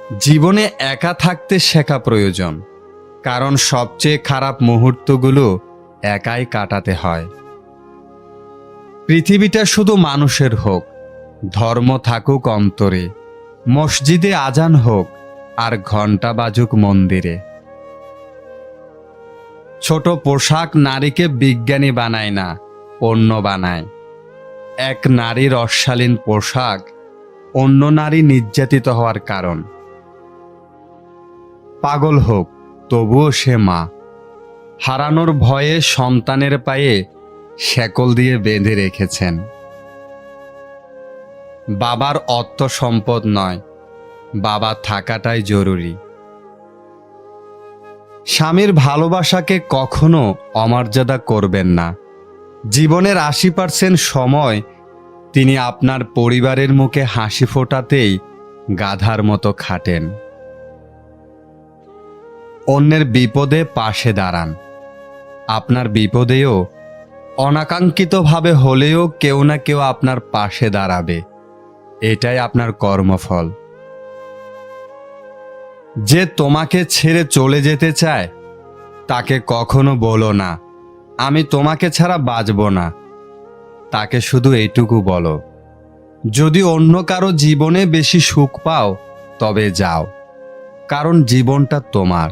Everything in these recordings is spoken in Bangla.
জীবনে একা থাকতে শেখা প্রয়োজন, কারণ সবচেয়ে খারাপ মুহূর্তগুলো একাই কাটাতে হয়। পৃথিবীটা শুধু মানুষের হোক, ধর্ম থাকুক অন্তরে, মসজিদে আজান হোক আর ঘণ্টা বাজুক মন্দিরে। ছোট পোশাক নারীকে বিজ্ঞানী বানায় না, পণ্য বানায়। এক নারীর অশালীন পোশাক অন্য নারী নির্যাতিত হওয়ার কারণ। পাগল হোক তবুও সে মা, হারানোর ভয়ে সন্তানের পায়ে শেকল দিয়ে বেঁধে রেখেছেন। বাবার অর্থ সম্পদ নয়, বাবা থাকাটাই জরুরি। স্বামীর ভালোবাসাকে কখনো অমর্যাদা করবেন না। জীবনের 80% সময় তিনি আপনার পরিবারের মুখে হাসি ফোটাতেই গাধার মতো খাটেন। অন্যের বিপদে পাশে দাঁড়ান, আপনার বিপদেও অনাকাঙ্ক্ষিতভাবে হলেও কেউ না কেউ আপনার পাশে দাঁড়াবে। এটাই আপনার কর্মফল। যে তোমাকে ছেড়ে চলে যেতে চায় তাকে কখনো বলো না আমি তোমাকে ছাড়া বাঁচব না। তাকে শুধু এইটুকু বলো, যদি অন্য কারো জীবনে বেশি সুখ পাও তবে যাও, কারণ জীবনটা তোমার।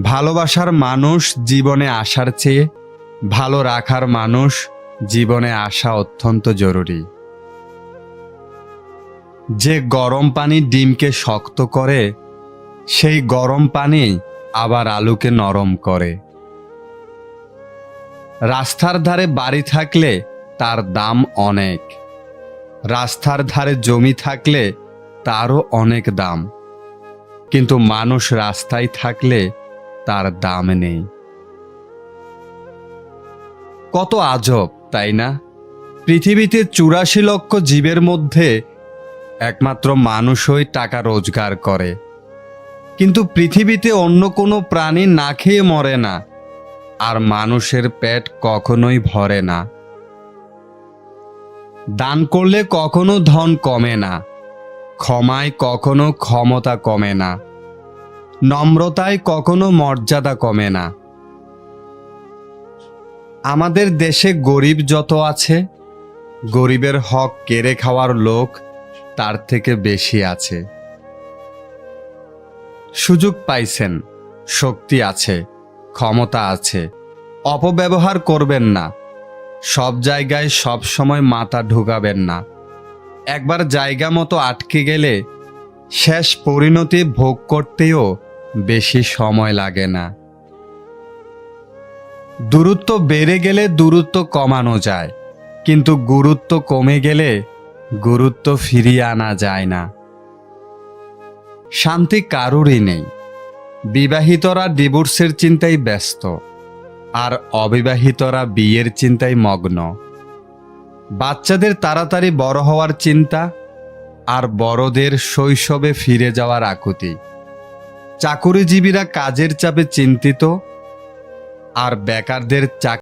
ভালোবাসার মানুষ জীবনে আসার চেয়ে ভালো রাখার মানুষ জীবনে আসা অত্যন্ত জরুরি। যে গরম পানি ডিমকে শক্ত করে, সেই গরম পানি আবার আলুকে নরম করে। রাস্তার ধারে বাড়ি থাকলে তার দাম অনেক, রাস্তার ধারে জমি থাকলে তারও অনেক দাম, কিন্তু মানুষ রাস্তায় থাকলে তার দাম নেই। কত আজব, তাই না? পৃথিবীতে 84 লক্ষ জীবের মধ্যে একমাত্র মানুষই টাকা রোজগার করে, কিন্তু পৃথিবীতে অন্য কোনো প্রাণী না খেয়ে মরে না, আর মানুষের পেট কখনোই ভরে না। দান করলে কখনো ধন কমে না, ক্ষমায় কখনো ক্ষমতা কমে না, নম্রতায় কখনো মর্যাদা কমে না। আমাদের দেশে গরিব যত আছে, গরিবের হক কেড়ে খাওয়ার লোক তার থেকে বেশি আছে। সুযোগ পাইছেন, শক্তি আছে, ক্ষমতা আছে, অপব্যবহার করবেন না। সব জায়গায় সব সময় মাথা ঢুকাবেন না। একবার জায়গা মতো আটকে গেলে শেষ পরিণতি ভোগ করতেও বেশি সময় লাগে না। দূরত্ব বেড়ে গেলে দূরত্ব কমানো যায়, কিন্তু গুরুত্ব কমে গেলে গুরুত্ব ফিরিয়ে আনা যায় না। শান্তি কারোরই নেই। বিবাহিতরা ডিভোর্সের চিন্তায় ব্যস্ত, আর অবিবাহিতরা বিয়ের চিন্তায় মগ্ন। বাচ্চাদের তাড়াতাড়ি বড় হওয়ার চিন্তা, আর বড়দের শৈশবে ফিরে যাওয়ার আকুতি। চাকুরিজীবীরা কাজের চাপে চিন্তিত, আর বেকারদের চাকরি